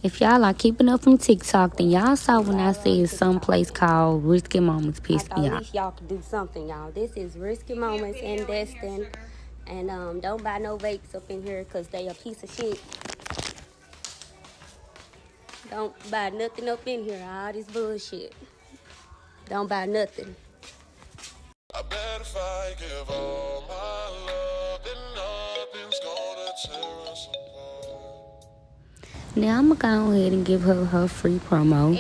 If y'all are keeping up from TikTok, then y'all saw when I said some place called Risky Moments pissed me At off. least y'all can do something, y'all. This is Risky Moments in Destin. And don't buy no vapes up in here because they a piece of shit. Don't buy nothing up in here. All this bullshit. Don't buy nothing. I bet if I give all my love, then nothing's gonna tear us apart. Now I'm gonna go ahead and give her free promo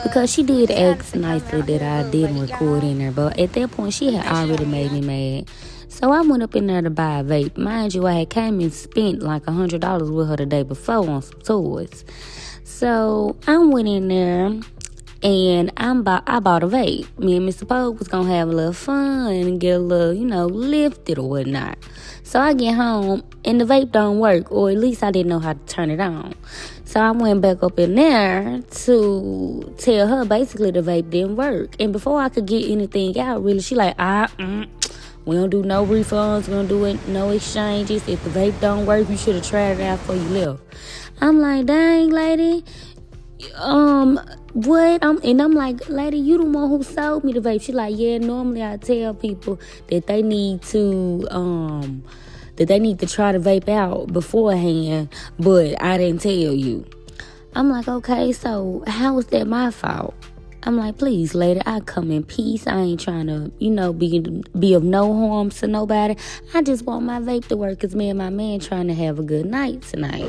because she did ask nicely that I didn't record in there, but at that point she had already made me mad. So I went up in there to buy a vape. Mind you, I had came and spent like $100 with her the day before on some toys. So I went in there and I bought a vape. Me and Mr. Poe was gonna have a little fun and get a little, lifted or whatnot. So I get home and the vape don't work, or at least I didn't know how to turn it on. So I went back up in there to tell her basically the vape didn't work. And before I could get anything out, really, she like, we don't do no refunds, we don't do it, no exchanges. If the vape don't work, you should have tried it out before you left. I'm like, dang, lady. What? I'm like, lady, you the one who sold me the vape. She like, yeah, normally I tell people that they need to try the vape out beforehand, but I didn't tell you. I'm like, okay, so how is that my fault? I'm like, please, lady, I come in peace. I ain't trying to, be of no harm to nobody. I just want my vape to work because me and my man trying to have a good night tonight.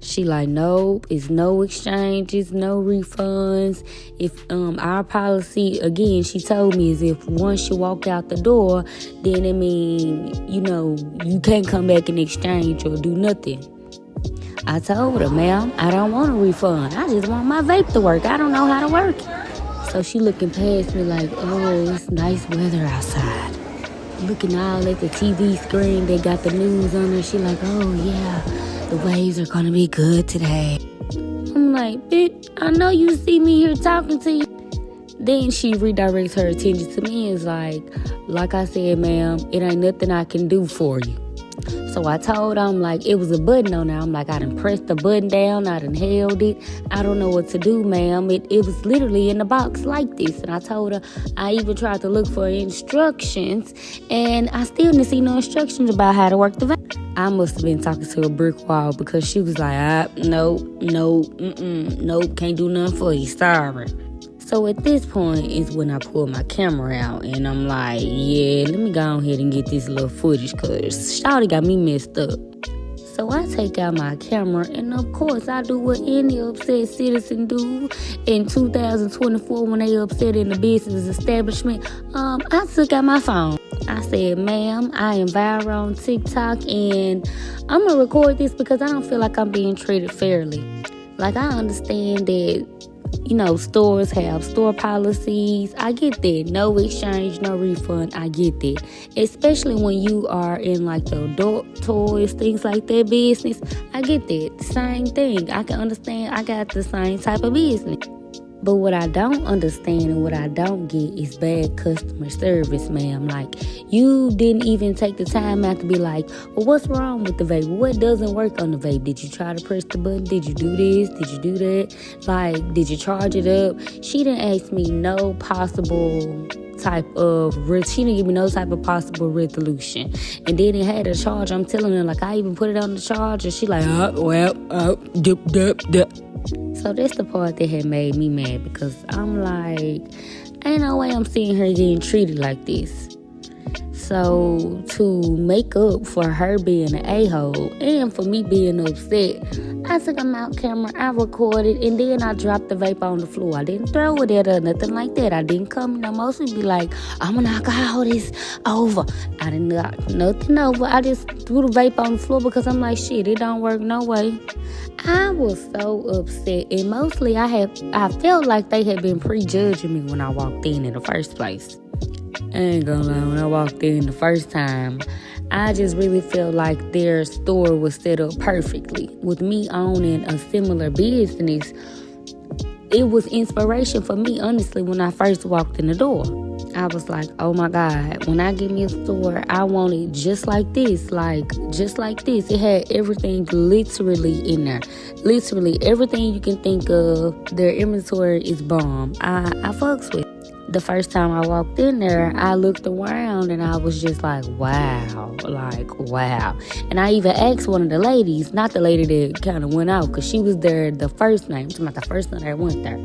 She like, nope, it's no exchanges, no refunds. If our policy, again, she told me, is if once you walk out the door, then it mean, you can't come back and exchange or do nothing. I told her, ma'am, I don't want a refund. I just want my vape to work. I don't know how to work it. So she looking past me like, oh, it's nice weather outside. Looking all at the TV screen, they got the news on her. She like, oh, yeah. The waves are gonna be good today. I'm like, bitch, I know you see me here talking to you. Then she redirects her attention to me and is like I said, ma'am, it ain't nothing I can do for you. So I told her, I'm like, it was a button on there. I'm like, I done pressed the button down. I done held it. I don't know what to do, ma'am. It was literally in the box like this. And I told her, I even tried to look for instructions. And I still didn't see no instructions about how to work the vape. I must have been talking to a brick wall because she was like, nope, can't do nothing for you. Sorry. So at this point is when I pull my camera out and I'm like, yeah, let me go ahead and get this little footage because Shawty got me messed up. So I take out my camera and of course I do what any upset citizen do in 2024 when they upset in the business establishment. I took out my phone. I said, ma'am, I am viral on TikTok and I'm going to record this because I don't feel like I'm being treated fairly. Like I understand that stores have store policies. I get that. No exchange, no refund. I get that. Especially when you are in like the adult toys, things like that business. I get that. Same thing. I can understand. I got the same type of business. But what I don't understand and what I don't get is bad customer service, ma'am. Like, you didn't even take the time out to be like, well, what's wrong with the vape? What doesn't work on the vape? Did you try to press the button? Did you do this? Did you do that? Like, did you charge it up? She didn't ask me no possible she didn't give me no type of possible resolution. And then it had a charge. I'm telling her, like, I even put it on the charger. She like, dip. So that's the part that had made me mad because I'm like, ain't no way I'm seeing her getting treated like this. So to make up for her being an a-hole and for me being upset, I took a mount camera, I recorded, and then I dropped the vape on the floor. I didn't throw it at her, nothing like that. I didn't come, mostly be like, I'm gonna knock all this over. I didn't knock nothing over. I just threw the vape on the floor because I'm like, shit, it don't work no way. I was so upset, and mostly I felt like they had been prejudging me when I walked in the first place. I ain't gonna lie, when I walked in the first time, I just really felt like their store was set up perfectly. With me owning a similar business, it was inspiration for me, honestly, when I first walked in the door. I was like, oh my God, when I get me a store, I want it just like this, just like this. It had everything literally in there. Literally everything you can think of. Their inventory is bomb. I fucks with it. The first time I walked in there, I looked around and I was just like, wow. And I even asked one of the ladies, not the lady that kind of went out, because she was there the first night. I'm talking about the first night I went there.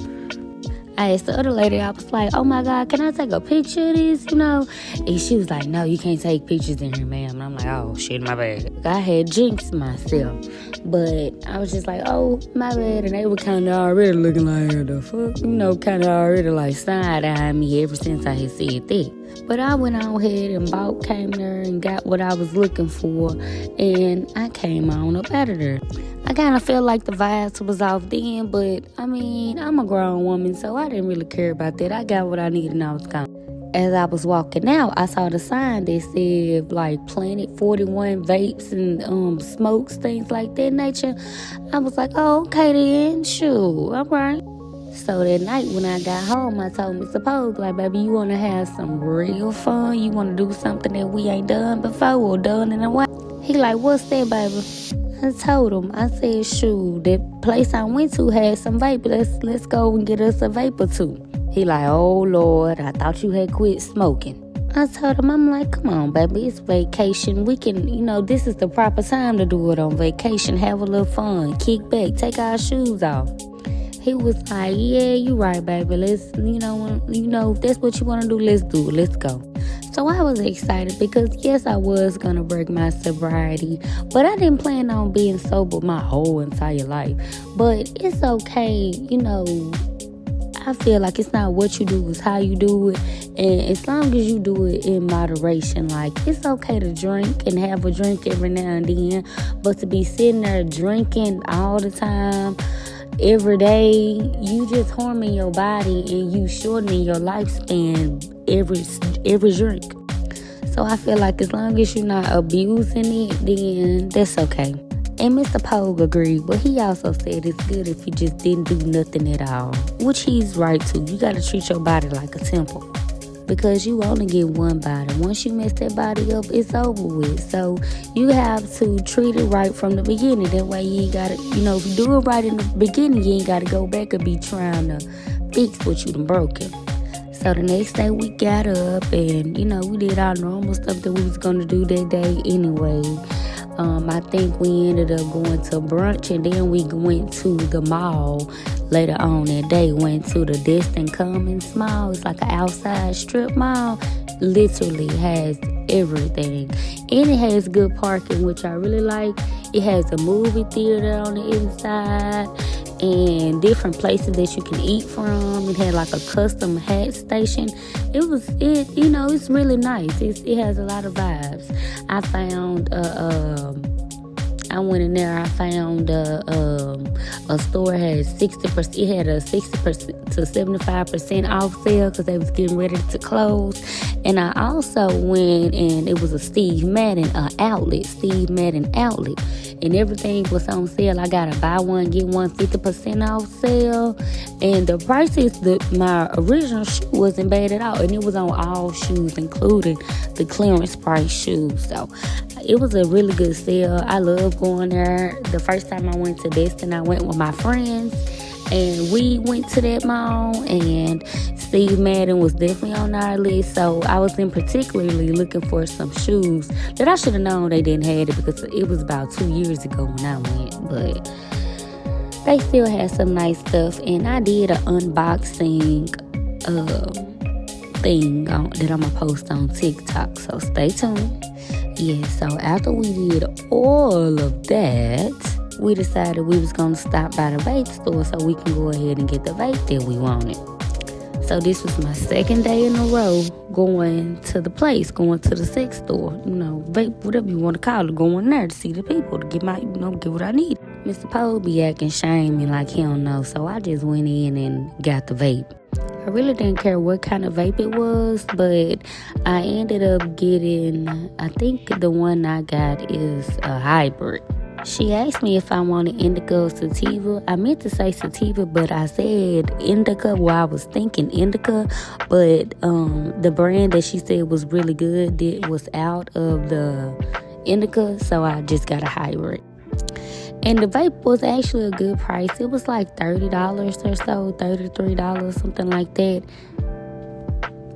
I asked the other lady, I was like, oh my God, can I take a picture of this, And she was like, no, you can't take pictures in here, ma'am. And I'm like, oh, shit, my bad. I had jinxed myself. But I was just like, oh, my bad. And they were kind of already looking like, the fuck? Kind of already like side-eyeing me ever since I had said that. But I went on ahead and came there and got what I was looking for. And I came on up out of there. I kind of felt like the vibes was off then, but I mean, I'm a grown woman, so I didn't really care about that. I got what I needed and I was gone. As I was walking out, I saw the sign that said like Planet 41 vapes and smokes, things like that nature. I was like, oh, okay then, sure, all right. So that night when I got home, I told Mr. Pogue, like, baby, you want to have some real fun? You want to do something that we ain't done before or done in a while? He like, what's that, baby? I told him, I said, shoot, that place I went to had some vape. Let's go and get us a vape or two. He like, oh, Lord, I thought you had quit smoking. I told him, I'm like, come on, baby, it's vacation. We can, this is the proper time to do it on vacation. Have a little fun, kick back, take our shoes off. He was like, yeah, you right, baby. Let's, if that's what you want to do, let's do it. Let's go. So I was excited because, yes, I was going to break my sobriety, but I didn't plan on being sober my whole entire life. But it's okay, I feel like it's not what you do, it's how you do it. And as long as you do it in moderation, like, it's okay to drink and have a drink every now and then, but to be sitting there drinking all the time, every day, you just harming your body and you shortening your lifespan every drink. So I feel like as long as you're not abusing it, then that's okay. And Mr. Pogue agreed, but he also said it's good if you just didn't do nothing at all, which he's right too. You got to treat your body like a temple, because you only get one body. Once you mess that body up, it's over with. So you have to treat it right from the beginning. That way you ain't got to, if you do it right in the beginning, you ain't got to go back and be trying to fix what you done broken. So the next day we got up and, we did our normal stuff that we was going to do that day anyway. I think we ended up going to brunch and then we went to the mall later on that day. Went to the Destin Commons Mall. It's like an outside strip mall. Literally has everything. And it has good parking, which I really like. It has a movie theater on the inside and different places that you can eat from. It had like a custom hat station. It's really nice. It has a lot of vibes. I found I went in there. I found a store had 60%. It had a 60% to 75% off sale because they was getting ready to close. And I also went and it was a Steve Madden outlet, and everything was on sale. I got a buy one get one 50% off sale, and the prices my original shoe wasn't bad at all, and it was on all shoes, including the clearance price shoes. So it was a really good sale. I love going there. The first time I went to Destin, I went with my friends, and we went to that mall, and Steve Madden was definitely on our list. So I was particularly looking for some shoes that I should have known they didn't have it, because it was about 2 years ago when I went. But they still had some nice stuff, and I did an unboxing thing that I'm gonna post on TikTok. So stay tuned. Yeah, so after we did all of that, we decided we was going to stop by the vape store so we can go ahead and get the vape that we wanted. So this was my second day in a row going to the sex store, vape, whatever you want to call it, going there to see the people, to get get what I need. Mr. Poe be acting shamey like he don't know, so I just went in and got the vape. I really didn't care what kind of vape it was, but I ended up getting, I think the one I got is a hybrid. She asked me if I wanted indica or sativa. I meant to say sativa, but I said indica. Well, I was thinking indica, but the brand that she said was really good was out of the indica, so I just got a hybrid. And the vape was actually a good price. It was like $30 or so, $33, something like that.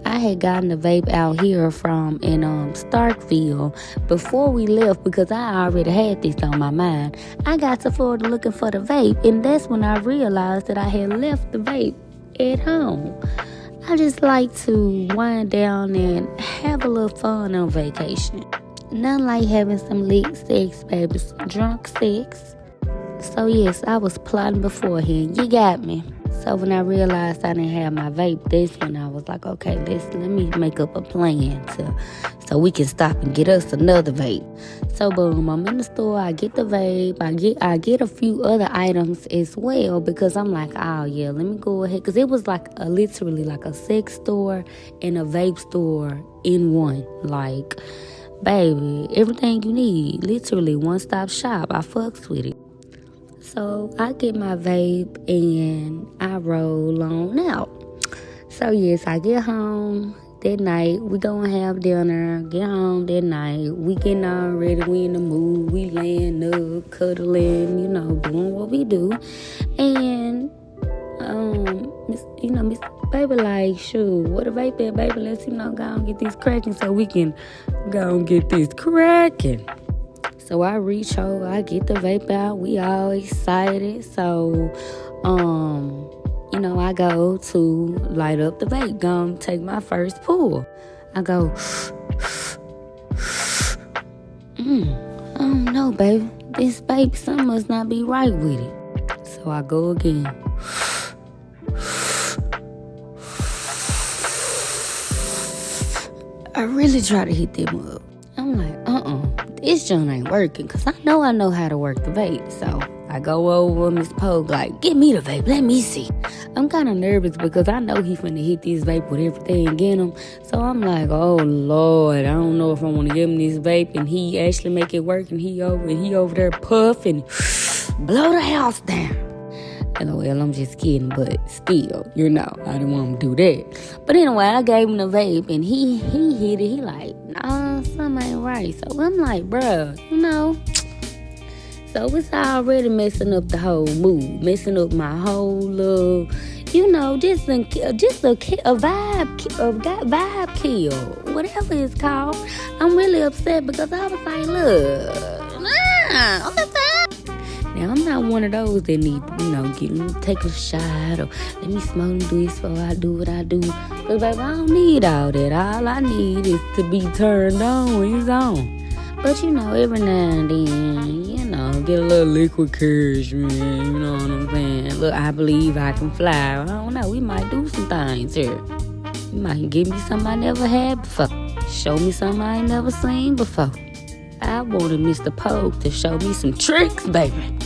I had gotten the vape out here from in Starkville before we left because I already had this on my mind. I got to Florida looking for the vape, and that's when I realized that I had left the vape at home. I just like to wind down and have a little fun on vacation. Nothing like having some lit sex, baby, some drunk sex. So yes, I was plotting beforehand. You got me. So when I realized I didn't have my vape, that's when I was like, okay, let me make up a plan so we can stop and get us another vape. So boom, I'm in the store, I get the vape, I get a few other items as well because I'm like, oh yeah, let me go ahead, because it was like literally like a sex store and a vape store in one. Like, baby, everything you need, literally one-stop shop. I fucks with it. So I get my vape and I roll on out. So yes, I get home that night. We go and have dinner. Get home that night. We getting all ready. We in the mood. We laying up, cuddling, doing what we do. And Miss Baby like, shoot, what a vape at, baby? Let's go and get this cracking so we can go and get this cracking. So I reach over, I get the vape out. We all excited. So, I go to light up the vape, go and take my first pull. I go, I don't know, baby. This vape, something must not be right with it. So I go again. I really try to hit them up. I'm like, this joint ain't working, because I know how to work the vape. So I go over Miss Pogue, like, get me the vape, let me see. I'm kind of nervous because I know he finna hit this vape with everything in him. So I'm like, oh Lord, I don't know if I want to give him this vape and he actually make it work, and he over there puff and blow the house down. And well, I'm just kidding, but still, I didn't want him to do that. But anyway, I gave him the vape, and he hit it. He like, nah, something ain't right. So I'm like, bruh, So it's already messing up the whole mood, messing up my whole little, just a vibe kill, whatever it's called. I'm really upset because I was like, look, on the side. Now, I'm not one of those that need, take a shot or let me smoke this before I do what I do. Because, baby, I don't need all that. All I need is to be turned on. It's on. But, every now and then, get a little liquid courage, man. You know what I'm saying? Look, I believe I can fly. I don't know. We might do some things here. You might give me something I never had before. Show me something I ain't never seen before. I wanted Mr. Pogue to show me some tricks, baby.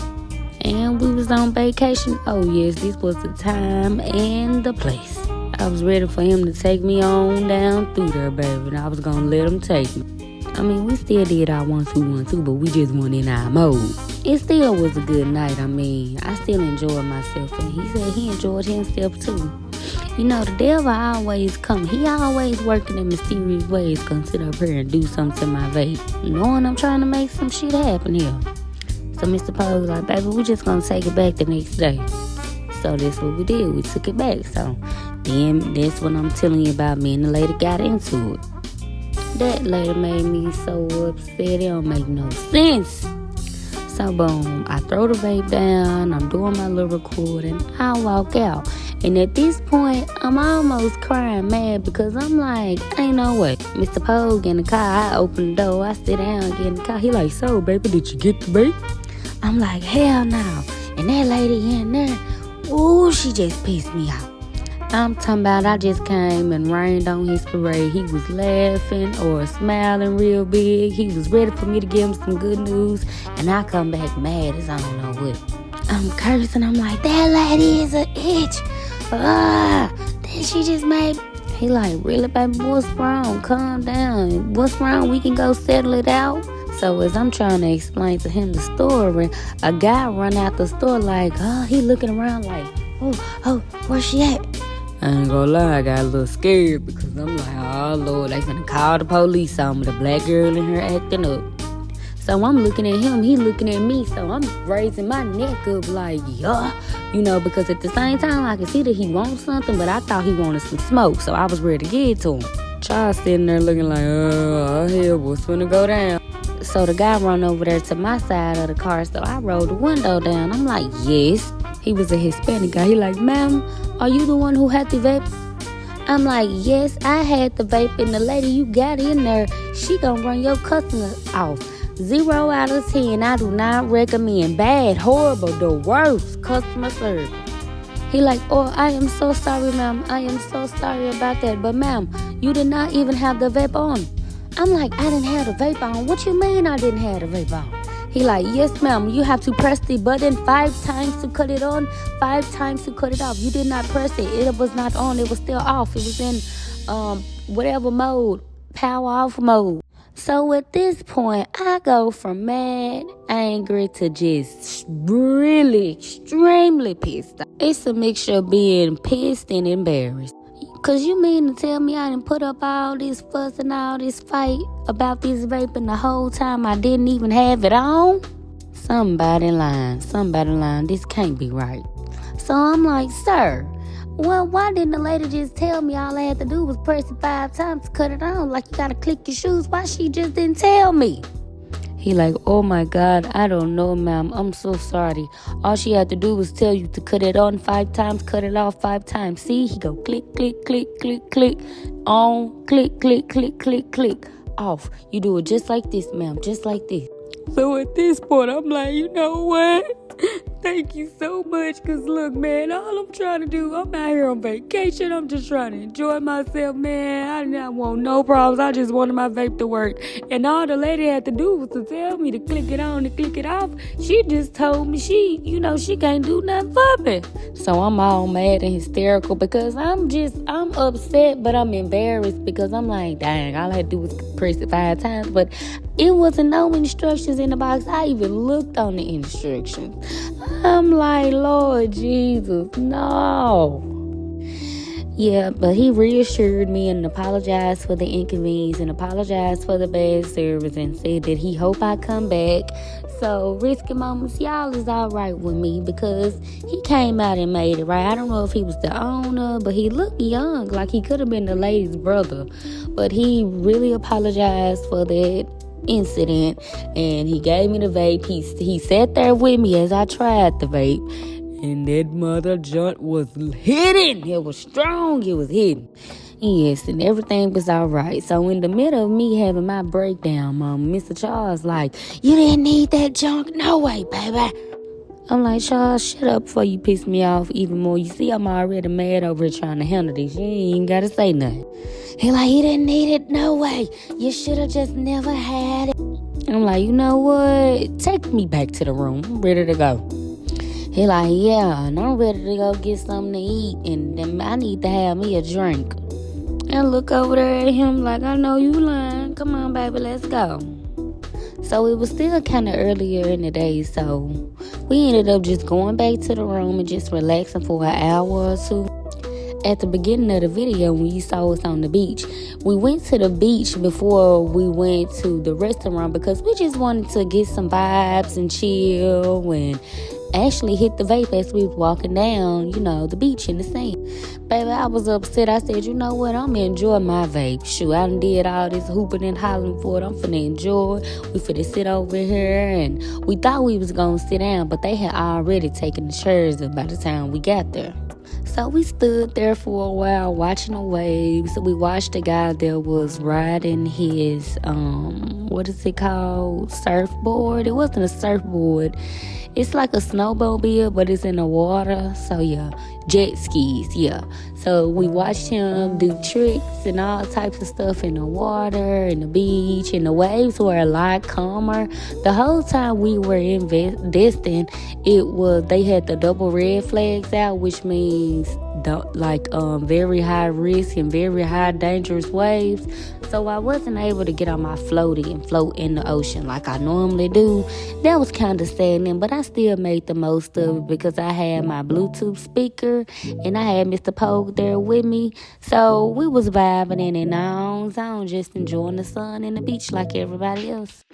And we was on vacation. Oh, yes, this was the time and the place. I was ready for him to take me on down through there, baby. And I was going to let him take me. I mean, we still did our 1-2-1-2, but we just weren't in our mode. It still was a good night. I mean, I still enjoyed myself. And he said he enjoyed himself, too. The devil always come. He always working in mysterious ways. Gonna sit up here and do something to my vape, knowing I'm trying to make some shit happen here. So Mr. Poe was like, baby, we just gonna take it back the next day. So that's what we did. We took it back. So then that's what I'm telling you about. Me and the lady got into it. That lady made me so upset. It don't make no sense. So boom, I throw the vape down. I'm doing my little recording. I walk out. And at this point, I'm almost crying mad because I'm like, ain't no way. Mr. Pogue in the car, I open the door, I sit down, get in the car. He like, so baby, did you get the vape? I'm like, hell no. And that lady in there, ooh, she just pissed me off. I'm talking about I just came and rained on his parade. He was laughing or smiling real big. He was ready for me to give him some good news. And I come back mad as I don't know what. I'm cursing. I'm like, that lady is an itch. Then she just made. He like, really, baby, what's wrong? Calm down. What's wrong? We can go settle it out. So as I'm trying to explain to him the story, a guy run out the store like, he looking around like, oh, where's she at? I ain't gonna lie, I got a little scared because I'm like, oh Lord, they finna call the police on me. The black girl in here acting up. So I'm looking at him, he looking at me, so I'm raising my neck up like, because at the same time I could see that he wants something, but I thought he wanted some smoke, so I was ready to give it to him. Charles sitting there looking like, hell, what's finna go down? So the guy run over there to my side of the car, so I rolled the window down. I'm like, yes. He was a Hispanic guy. He like, ma'am, are you the one who had the vape? I'm like, yes, I had the vape, and the lady you got in there, she gonna run your customer off. 0 out of 10, I do not recommend. Bad, horrible, the worst customer service. He like, oh, I am so sorry, ma'am. I am so sorry about that. But ma'am, you did not even have the vape on. I'm like, I didn't have the vape on. What you mean I didn't have the vape on? He like, yes, ma'am, you have to press the button 5 times to cut it on, 5 times to cut it off. You did not press it. It was not on. It was still off. It was in whatever mode, power off mode. So at this point, I go from mad, angry to just really extremely pissed. It's a mixture of being pissed and embarrassed. Cause you mean to tell me I didn't put up all this fuss and all this fight about this vaping the whole time I didn't even have it on? Somebody lying. This can't be right. So I'm like, sir, well, why didn't the lady just tell me all I had to do was press it 5 times to cut it on? Like you gotta click your shoes. Why she just didn't tell me? He like, oh my God, I don't know, ma'am. I'm so sorry. All she had to do was tell you to cut it on 5 times, cut it off 5 times. See, he go click, click, click, click, click, on, click, click, click, click, click, off. You do it just like this, ma'am, just like this. So at this point, I'm like, you know what? Thank you so much, because look, man, all I'm trying to do, I'm out here on vacation. I'm just trying to enjoy myself, man. I did not want no problems. I just wanted my vape to work. And all the lady had to do was to tell me to click it on and click it off. She just told me she can't do nothing for me. So I'm all mad and hysterical because I'm upset, but I'm embarrassed because I'm like, dang, all I had to do was press it 5 times. But it wasn't no instructions in the box. I even looked on the instructions. I'm like, Lord Jesus, no. Yeah, but he reassured me and apologized for the inconvenience and apologized for the bad service and said that he hope I come back. So Risky Moments, y'all is all right with me because he came out and made it right. I don't know if he was the owner, but he looked young, like he could have been the lady's brother. But he really apologized for that incident, and he gave me the vape. He sat there with me as I tried the vape, and that mother joint was hidden. It was strong. It was hidden. Yes, and everything was all right. So in the middle of me having my breakdown, Mr. Charles like, you didn't need that junk, no way, baby. I'm like, Charles, shut up before you piss me off even more. You see, I'm already mad over here trying to handle this. You ain't even got to say nothing. He like, you didn't need it, no way. You should have just never had it. I'm like, you know what? Take me back to the room. I'm ready to go. He like, yeah, and I'm ready to go get something to eat, and then I need to have me a drink. And look over there at him like, I know you lying. Come on, baby, let's go. So it was still kind of earlier in the day, so we ended up just going back to the room and just relaxing for an hour or two. At the beginning of the video, when you saw us on the beach, we went to the beach before we went to the restaurant because we just wanted to get some vibes and chill and actually hit the vape as we were walking down, the beach in the sand. Baby, I was upset. I said, you know what? I'm going to enjoy my vape. Shoot, I done did all this hooping and hollering for it. I'm finna enjoy. We finna sit over here. And we thought we was going to sit down, but they had already taken the chairs up by the time we got there. So we stood there for a while watching the waves. We watched a guy that was riding his, what is it called? Surfboard. It wasn't a surfboard. It's like a snowmobile, but it's in the water. So, yeah, jet skis, yeah. So we watched him do tricks and all types of stuff in the water, and the beach, and the waves were a lot calmer. The whole time we were in Destin, they had the double red flags out, which means means very high risk and very high dangerous waves. So I wasn't able to get on my floaty and float in the ocean like I normally do. That was kind of saddening, but I still made the most of it because I had my Bluetooth speaker and I had Mr. Pogue there with me. So we was vibing in our own zone, just enjoying the sun and the beach like everybody else.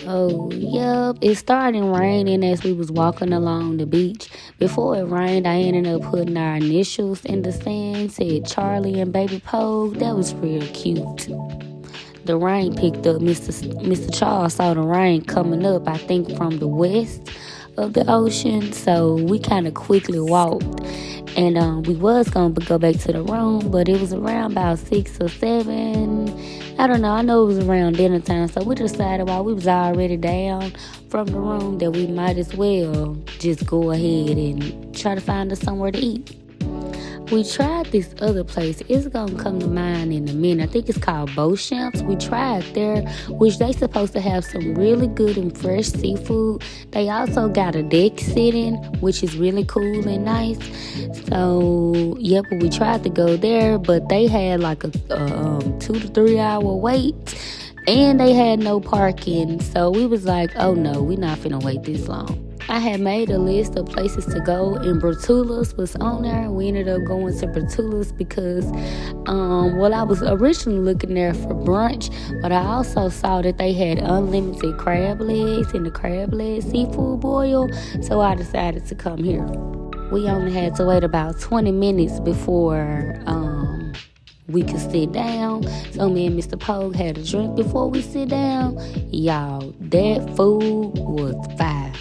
So, yep, it started raining as we was walking along the beach. Before it rained, I ended up putting our initials in the sand, said Charlie and Baby Pogue. That was real cute. The rain picked up. Mr. Charles saw the rain coming up, I think, from the west of the ocean. So we kind of quickly walked. And we was going to go back to the room, but it was around about 6 or 7. I don't know. I know it was around dinner time. So we decided while we was already down from the room that we might as well just go ahead and try to find us somewhere to eat. We tried this other place. It's going to come to mind in a minute. I think it's called Beauchamp's. We tried there, which they supposed to have some really good and fresh seafood. They also got a deck sitting, which is really cool and nice. So, yep, we tried to go there, but they had like a 2 to 3 hour wait. And they had no parking. So we was like, oh no, we're not finna wait this long. I had made a list of places to go, and Brotula's was on there. We ended up going to Brotula's because, I was originally looking there for brunch, but I also saw that they had unlimited crab legs and the crab leg seafood boil, so I decided to come here. We only had to wait about 20 minutes before we could sit down. So me and Mr. Pogue had a drink before we sit down. Y'all, that food was fire.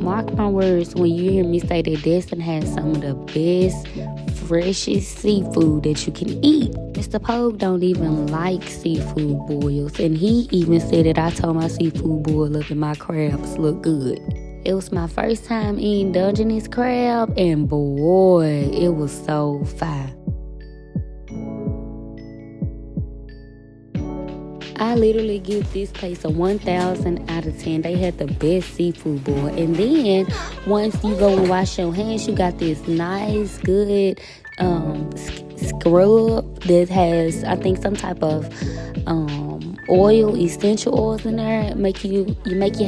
Mark my words when you hear me say that Destin has some of the best, freshest seafood that you can eat. Mr. Pogue don't even like seafood boils, and he even said that I told my seafood boil up and my crabs look good. It was my first time eating Dungeness crab, and boy, it was so fire. I literally give this place a 1,000 out of 10. They had the best seafood boil. And then once you go and wash your hands, you got this nice, good scrub that has, I think, some type of essential oils in there. Make your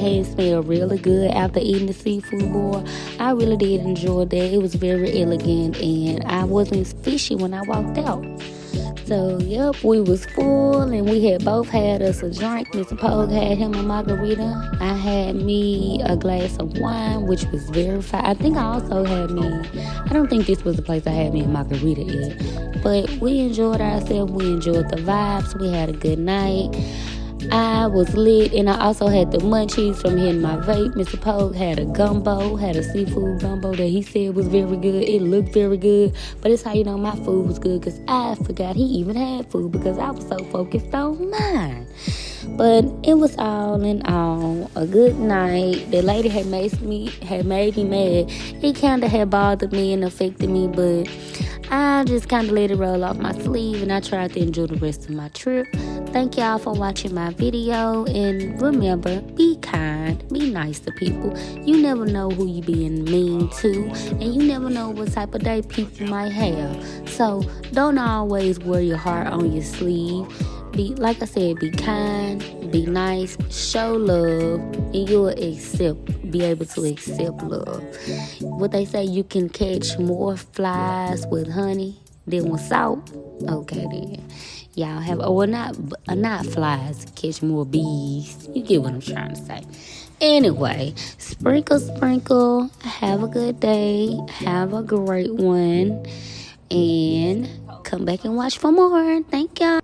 hands smell really good after eating the seafood boil. I really did enjoy that. It was very elegant, and I wasn't fishy when I walked out. So, yep, we was full, and we had both had us a drink. Mr. Pogue had him a margarita. I had me a glass of wine, which was very fine. I think I also had I don't think this was the place I had me a margarita in. But we enjoyed ourselves. We enjoyed the vibes. We had a good night. I was lit, and I also had the munchies from hitting my vape. Mr. Pogue had a seafood gumbo that he said was very good. It looked very good, but it's how you know my food was good, because I forgot he even had food because I was so focused on mine. But it was all in all a good night. The lady had made me mad. It kind of had bothered me and affected me, but I just kind of let it roll off my sleeve, and I tried to enjoy the rest of my trip. Thank y'all for watching my video, and remember, be kind, be nice to people. You never know who you being mean to, and you never know what type of day people might have. So don't always wear your heart on your sleeve. Like I said, be kind, be nice, show love, and you'll be able to accept love. What they say, you can catch more flies with honey than with salt. Okay then. Y'all have, not flies, catch more bees. You get what I'm trying to say. Anyway, sprinkle, have a good day, have a great one, and come back and watch for more. Thank y'all.